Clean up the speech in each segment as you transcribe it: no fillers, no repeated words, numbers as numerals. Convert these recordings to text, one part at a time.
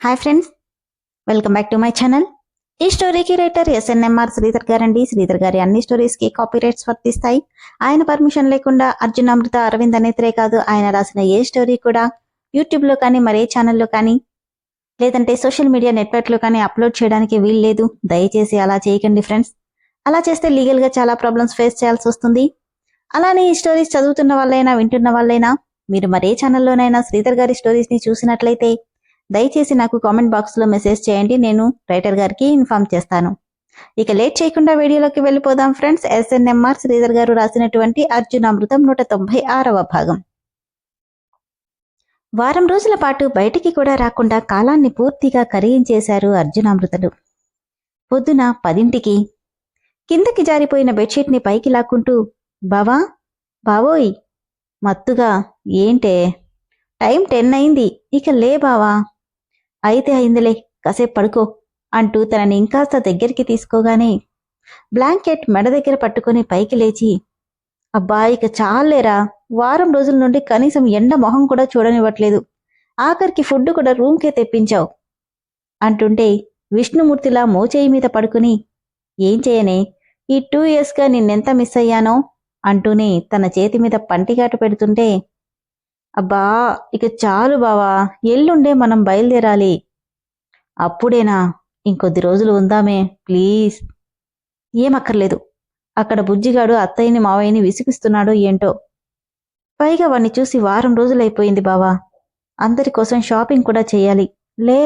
Hi friends, welcome back to my channel. ఈ స్టోరీకి writer SNMR Sridhar గారండి. శ్రీధర్ గారి అన్ని స్టోరీస్ కి కాపీ రైట్స్ వర్తిస్తాయి. ఆయన పర్మిషన్ లేకుండా అర్జున్, అమృత, అరవింద్ అనేతరే కాదు, ఆయన రాసిన ఏ స్టోరీ కూడా యూట్యూబ్ లో కానీ మరే ఛానల్లో కానీ లేదంటే సోషల్ మీడియా నెట్వర్క్ లో కానీ అప్లోడ్ చేయడానికి వీల్లేదు. దయచేసి అలా చేయకండి ఫ్రెండ్స్. అలా చేస్తే లీగల్ గా చాలా ప్రాబ్లమ్స్ ఫేస్ చేయాల్సి వస్తుంది. అలానే ఈ స్టోరీస్ చదువుతున్న వాళ్ళైనా వింటున్న వాళ్ళైనా మీరు మరే ఛానల్లోనైనా శ్రీధర్ గారి స్టోరీస్ ని చూసినట్లయితే దయచేసి నాకు కామెంట్ బాక్స్ లో మెసేజ్ చేయండి. నేను రైటర్ గారికి ఇన్ఫార్మ్ చేస్తాను. ఇక లేట్ చేయకుండా వీడియోలోకి వెళ్ళిపోదాం ఫ్రెండ్స్. ఎస్ఎన్ఎంఆర్ శ్రీధర్ గారు రాసినటువంటి అర్జున్ అమృతం 196వ భాగం. వారం రోజుల పాటు బయటికి కూడా రాకుండా కాలాన్ని పూర్తిగా కరిగించేశారు అర్జున్ అమృతలు. పొద్దున 10ంటికి కిందకి జారిపోయిన బెడ్షీట్ ని పైకి లాక్కుంటూ, బావా బావోయ్ మత్తుగా, ఏంటే టైం 10 అయింది, ఇక లే బావా. అయితే అయిందిలే, కాసేపు పడుకో అంటూ తనని ఇంకాస్త దగ్గరికి తీసుకోగానే బ్లాంకెట్ మెడ దగ్గర పట్టుకుని పైకి లేచి, అబ్బా ఇక చాలేరా, వారం రోజుల నుండి కనీసం ఎండ మొహం కూడా చూడనివ్వట్లేదు, ఆఖరికి ఫుడ్ కూడా రూమ్కే తెప్పించావు అంటుంటే విష్ణుమూర్తిలా మోచేయి మీద పడుకుని, ఏం చేయనే, ఈ 2 ఇయర్స్గా నిన్నెంత మిస్ అయ్యానో అంటూనే తన చేతి మీద పంటిగాటు పెడుతుంటే, అబ్బా ఇక చాలు బావా, ఎల్లుండే మనం బయలుదేరాలి. అప్పుడేనా, ఇంకొద్ది రోజులు ఉందామే ప్లీజ్. ఏమక్కర్లేదు, అక్కడ బుజ్జిగాడు అత్తయ్యని మావయ్యని విసిగిస్తున్నాడో ఏంటో. పైగా వాణ్ణి చూసి వారం రోజులైపోయింది బావా, అందరి కోసం షాపింగ్ కూడా చెయ్యాలి. లే.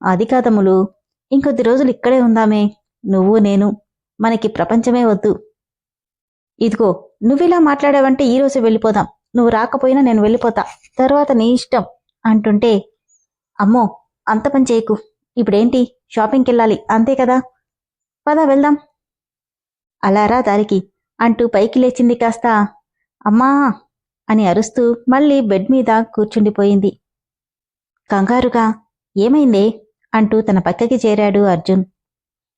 అది కాదమ్ములు, ఇంకొద్ది రోజులు ఇక్కడే ఉందామే, నువ్వు నేను, మనకి ప్రపంచమే వద్దు. ఇదిగో నువ్విలా మాట్లాడావంటే ఈరోజే వెళ్ళిపోదాం, నువ్వు రాకపోయినా నేను వెళ్ళిపోతా, తర్వాత నీ ఇష్టం అంటుంటే, అమ్మో అంత పని చేయకు, ఇప్పుడేంటి షాపింగ్కి వెళ్ళాలి అంతే కదా, పద వెళ్దాం. అలారా దారికి అంటూ పైకి లేచింది కాస్త, అమ్మా అని అరుస్తూ మళ్ళీ బెడ్ మీద కూర్చుండిపోయింది. కంగారుగా, ఏమైందే అంటూ తన పక్కకి చేరాడు అర్జున్.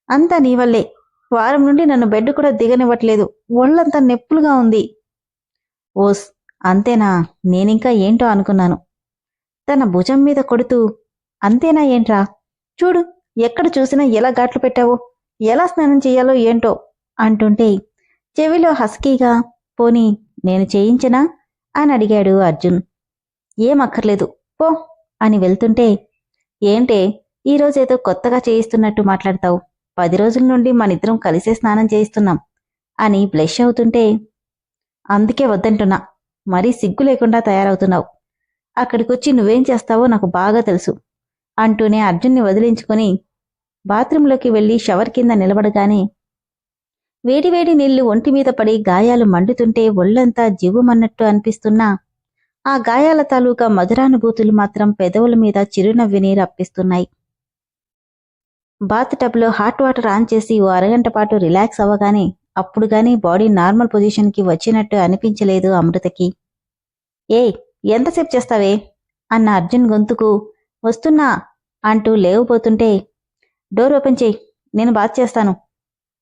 అంతా నీ వల్లే, వారం నుండి నన్ను బెడ్ కూడా దిగనివ్వట్లేదు, ఒళ్ళంతా నొప్పులుగా ఉంది. ఓస్ అంతేనా, నేనింకా ఏంటో అనుకున్నాను. తన భుజం మీద కొడుతూ, అంతేనా ఏంట్రా, చూడు ఎక్కడ చూసినా ఎలా ఘాట్లు పెట్టావో, ఎలా స్నానం చెయ్యాలో ఏంటో అంటుంటే చెవిలో హస్కీగా, పోనీ నేను చేయించనా అని అడిగాడు అర్జున్. ఏమక్కర్లేదు పో అని వెళ్తుంటే, ఏంటే ఈరోజేదో కొత్తగా చేయిస్తున్నట్టు మాట్లాడతావు, 10 రోజుల నుండి మనిద్దరం కలిసే స్నానం చేయిస్తున్నాం అని బ్లష్ అవుతుంటే, అందుకే వద్దంటున్నా, మరీ సిగ్గు లేకుండా తయారవుతున్నావు, అక్కడికొచ్చి నువ్వేం చేస్తావో నాకు బాగా తెలుసు అంటూనే అర్జున్ని వదిలించుకుని బాత్రూంలోకి వెళ్లి షవర్ కింద నిలబడగానే వేడివేడి నీళ్లు ఒంటి మీద పడి గాయాలు మండుతుంటే ఒళ్లంతా జివ్వుమన్నట్టు అనిపిస్తున్నా ఆ గాయాల తాలూకా మధురానుభూతులు మాత్రం పెదవుల మీద చిరునవ్విని రప్పిస్తున్నాయి. బాత్ టబ్లో హాట్ వాటర్ ఆన్ చేసి ఓ అరగంట పాటు రిలాక్స్ అవ్వగానే అప్పుడు గాని బాడీ నార్మల్ పొజిషన్కి వచ్చినట్టు అనిపించలేదు అమృతకి. ఏయ్ ఎంతసేపు చేస్తావే అన్న అర్జున్ గొంతుకు, వస్తున్నా అంటూ లేవబోతుంటే, డోర్ ఓపెన్ చేయి, నేను బాత్ చేస్తాను,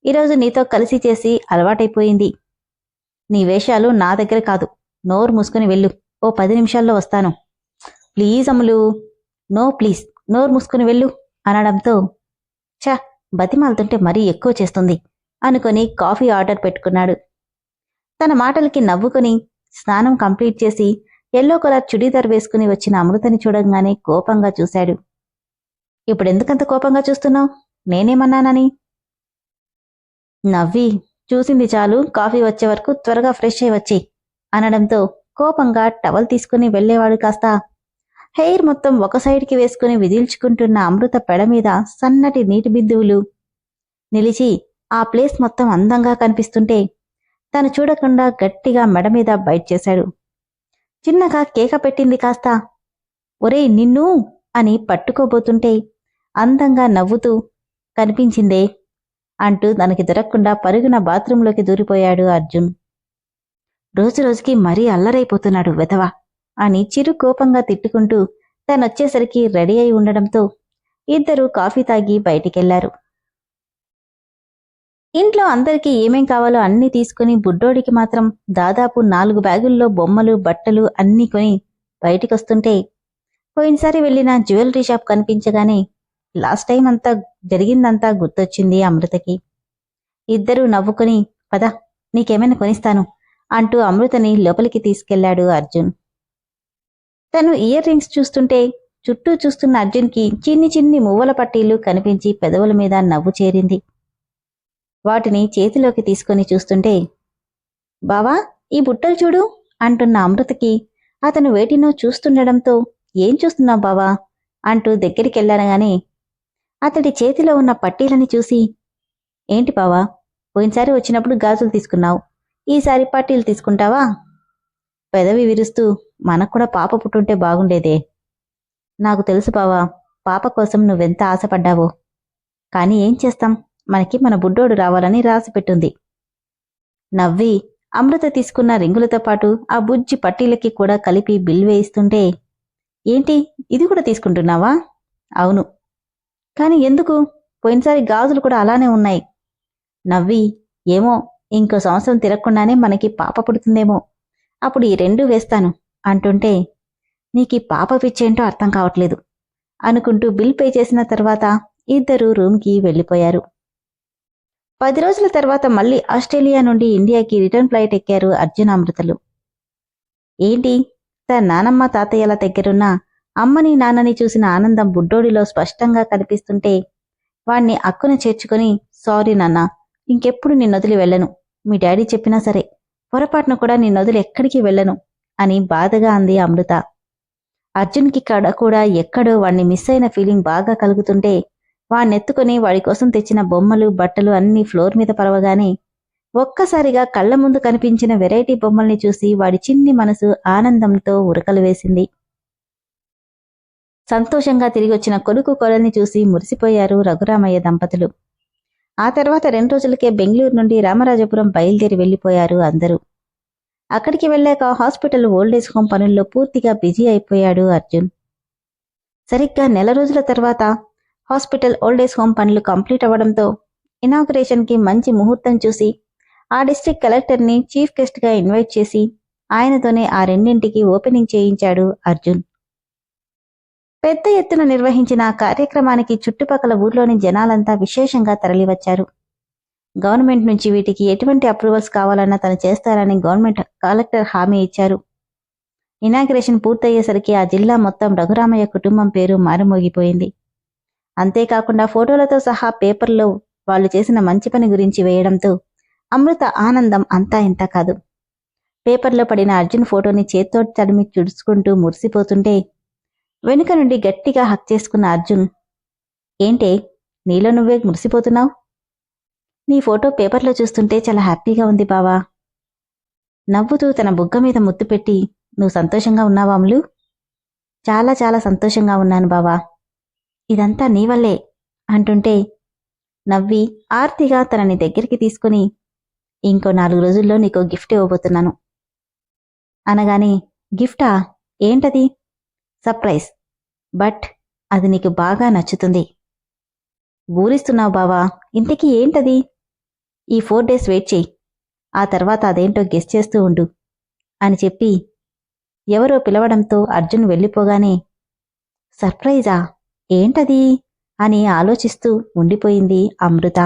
ఈరోజు నీతో కలిసి చేసి అలవాటైపోయింది, నీ వేషాలు నా దగ్గర కాదు, నోరు మూసుకుని వెళ్ళు, ఓ 10 నిమిషాల్లో వస్తాను. Please Ammulu. నో ప్లీజ్, నోరు మూసుకుని వెళ్ళు అనడంతో, చ బతిమాలుతుంటే మరీ ఎక్కువ చేస్తుంది అనుకుని కాఫీ ఆర్డర్ పెట్టుకున్నాడు. తన మాటలకి నవ్వుకుని స్నానం కంప్లీట్ చేసి ఎల్లో కలర్ చుడీదార్ వేసుకుని వచ్చిన అమృతని చూడంగానే కోపంగా చూశాడు. ఇప్పుడెందుకంత కోపంగా చూస్తున్నావు, నేనేమన్నానని? నవ్వి, చూసింది చాలు, కాఫీ వచ్చే వరకు త్వరగా ఫ్రెష్ అయి వచ్చి అనడంతో కోపంగా టవల్ తీసుకుని వెళ్లేవాడు కాస్త హెయిర్ మొత్తం ఒక సైడ్కి వేసుకుని విదిల్చుకుంటున్న అమృత పెడ మీద సన్నటి నీటి బిందువులు నిలిచి ఆ ప్లేస్ మొత్తం అందంగా కనిపిస్తుంటే తను చూడకుండా గట్టిగా మెడ మీద బైట్ చేశాడు. చిన్నగా కేక పెట్టింది కాస్త, ఒరేయ్ నిన్ను అని పట్టుకోబోతుంటే అందంగా నవ్వుతూ, కనిపించిందే అంటూ తనకి దొరకకుండా పరుగున బాత్రూంలోకి దూరిపోయాడు అర్జున్. రోజురోజుకి మరీ అల్లరైపోతున్నాడు వెధవ అని చిరు కోపంగా తిట్టుకుంటూ తనొచ్చేసరికి రెడీ అయి ఉండడంతో ఇద్దరూ కాఫీ తాగి బయటికెళ్లారు. ఇంట్లో అందరికీ ఏమేం కావాలో అన్నీ తీసుకుని బుడ్డోడికి మాత్రం దాదాపు 4 బ్యాగుల్లో బొమ్మలు బట్టలు అన్నీ కొని బయటికొస్తుంటే పోయినసారి వెళ్ళిన జ్యువెలరీ షాప్ కనిపించగానే లాస్ట్ టైం అంతా జరిగిందంతా గుర్తొచ్చింది అమృతకి. ఇద్దరూ నవ్వుకుని పద నీకేమైనా కొనిస్తాను అంటూ అమృతని లోపలికి తీసుకెళ్లాడు అర్జున్. తను ఇయర్ రింగ్స్ చూస్తుంటే చుట్టూ చూస్తున్న అర్జున్కి చిన్ని చిన్ని మువ్వల పట్టీలు కనిపించి పెదవుల మీద నవ్వు చేరింది. వాటిని చేతిలోకి తీసుకొని చూస్తుంటే బావా ఈ బుట్టలు చూడు అంటున్న అమృతకి అతను వేటినో చూస్తుండడంతో ఏం చూస్తున్నావు బావా అంటూ దగ్గరికెళ్లానగానే అతడి చేతిలో ఉన్న పట్టీలని చూసి ఏంటి బావా పోయినసారి వచ్చినప్పుడు గాజులు తీసుకున్నావు, ఈసారి పట్టీలు తీసుకుంటావా? పెదవి విరుస్తూ మనకు కూడా పాప పుట్టుంటే బాగుండేదే. నాకు తెలుసు బావా పాప కోసం నువ్వెంత ఆశపడ్డావో, కానీ ఏం చేస్తాం, మనకి మన బుడ్డోడు రావాలని రాసిపెట్టుంది. నవ్వి అమృత తీసుకున్న రింగులతో పాటు ఆ బుజ్జి పట్టీలకి కూడా కలిపి బిల్ వేయిస్తుంటే ఏంటి ఇది కూడా తీసుకుంటున్నావా? అవును. కాని ఎందుకు? పోయినసారి గాజులు కూడా అలానే ఉన్నాయి. నవ్వి ఏమో ఇంకో సంవత్సరం తిరగకుండానే మనకి పాప పుడుతుందేమో, అప్పుడు ఈ రెండూ వేస్తాను అంటుంటే నీకీ పాప పిచ్చేంటో అర్థం కావట్లేదు అనుకుంటూ బిల్ పే చేసిన తర్వాత ఇద్దరూ రూమ్కి వెళ్ళిపోయారు. 10 రోజుల తర్వాత మళ్ళీ ఆస్ట్రేలియా నుండి ఇండియాకి రిటర్న్ ఫ్లైట్ ఎక్కారు అర్జున్ అమృతలు. ఏంటి తన నానమ్మ తాతయ్యల దగ్గరున్న అమ్మని నాన్నని చూసిన ఆనందం బుడ్డోడిలో స్పష్టంగా కనిపిస్తుంటే వాణ్ణి అక్కున చేర్చుకుని సారీ నాన్న, ఇంకెప్పుడు నిన్నొదిలి వెళ్ళను, మీ డాడీ చెప్పినా సరే పొరపాటును కూడా నిన్నొదిలి ఎక్కడికి వెళ్ళను అని బాధగా అంది అమృత. అర్జున్కి కూడా ఎక్కడో వాణ్ణి మిస్ అయిన ఫీలింగ్ బాగా కలుగుతుంటే వాణ్ణెత్తుకుని వాడి కోసం తెచ్చిన బొమ్మలు బట్టలు అన్నీ ఫ్లోర్ మీద పరవగానే ఒక్కసారిగా కళ్ల ముందు కనిపించిన వెరైటీ బొమ్మల్ని చూసి వాడి చిన్ని మనసు ఆనందంతో ఉరకలు వేసింది. సంతోషంగా తిరిగొచ్చిన కొడుకు కోడల్ని చూసి మురిసిపోయారు రఘురామయ్య దంపతులు. ఆ తర్వాత 2 రోజులకే బెంగళూరు నుండి రామరాజపురం బయలుదేరి వెళ్లిపోయారు అందరూ. అక్కడికి వెళ్ళాక హాస్పిటల్ ఓల్డేజ్ హోం పనుల్లో పూర్తిగా బిజీ అయిపోయాడు అర్జున్. సరిగ్గా నెల రోజుల తర్వాత హాస్పిటల్ ఓల్డేజ్ హోం పనులు కంప్లీట్ అవ్వడంతో ఇనాగ్రేషన్కి మంచి ముహూర్తం చూసి ఆ డిస్ట్రిక్ట్ కలెక్టర్ని చీఫ్ గెస్ట్గా ఇన్వైట్ చేసి ఆయనతోనే ఆ రెండింటికి ఓపెనింగ్ చేయించాడు అర్జున్. పెద్ద ఎత్తున నిర్వహించిన కార్యక్రమానికి చుట్టుపక్కల ఊర్లోని జనాలంతా విశేషంగా తరలివచ్చారు. గవర్నమెంట్ నుంచి వీటికి ఎటువంటి అప్రూవల్స్ కావాలన్నా తను చేస్తారని గవర్నమెంట్ కలెక్టర్ హామీ ఇచ్చారు. ఇనాగ్రేషన్ పూర్తయ్యేసరికి ఆ జిల్లా మొత్తం రఘురామయ్య కుటుంబం పేరు మారుమోగిపోయింది. అంతేకాకుండా ఫోటోలతో సహా పేపర్లో వాళ్ళు చేసిన మంచి పని గురించి వేయడంతో అమృత ఆనందం అంతా ఇంత కాదు. పేపర్లో పడిన అర్జున్ ఫోటోని చేత్తో తడిమి చుడుచుకుంటూ మురిసిపోతుంటే వెనుక నుండి గట్టిగా హక్ చేసుకున్న అర్జున్, ఏంటే నీలో నువ్వే మురిసిపోతున్నావు? నీ ఫోటో పేపర్లో చూస్తుంటే చాలా హ్యాపీగా ఉంది బావా. నవ్వుతూ తన బుగ్గ మీద ముద్దు పెట్టి, నువ్వు సంతోషంగా ఉన్నావా అమ్ములు? చాలా చాలా సంతోషంగా ఉన్నాను బావా, ఇదంతా నీవల్లే అంటుంటే నవ్వి ఆర్తిగా తనని దగ్గరికి తీసుకుని ఇంకో 4 రోజుల్లో నీకో గిఫ్ట్ ఇవ్వబోతున్నాను అనగానే, గిఫ్టా? ఏంటది? సర్ప్రైజ్, బట్ అది నీకు బాగా నచ్చుతుంది. ఊరిస్తున్నావు బావా, ఇంతకీ ఏంటది? ఈ 4 డేస్ వెయిట్ చెయ్యి, ఆ తర్వాత అదేంటో గెస్ చేస్తూ ఉండు అని చెప్పి ఎవరో పిలవడంతో అర్జున్ వెళ్ళిపోగానే సర్ప్రైజా? ఏంటది అని ఆలోచిస్తూ ఉండిపోయింది అమృత.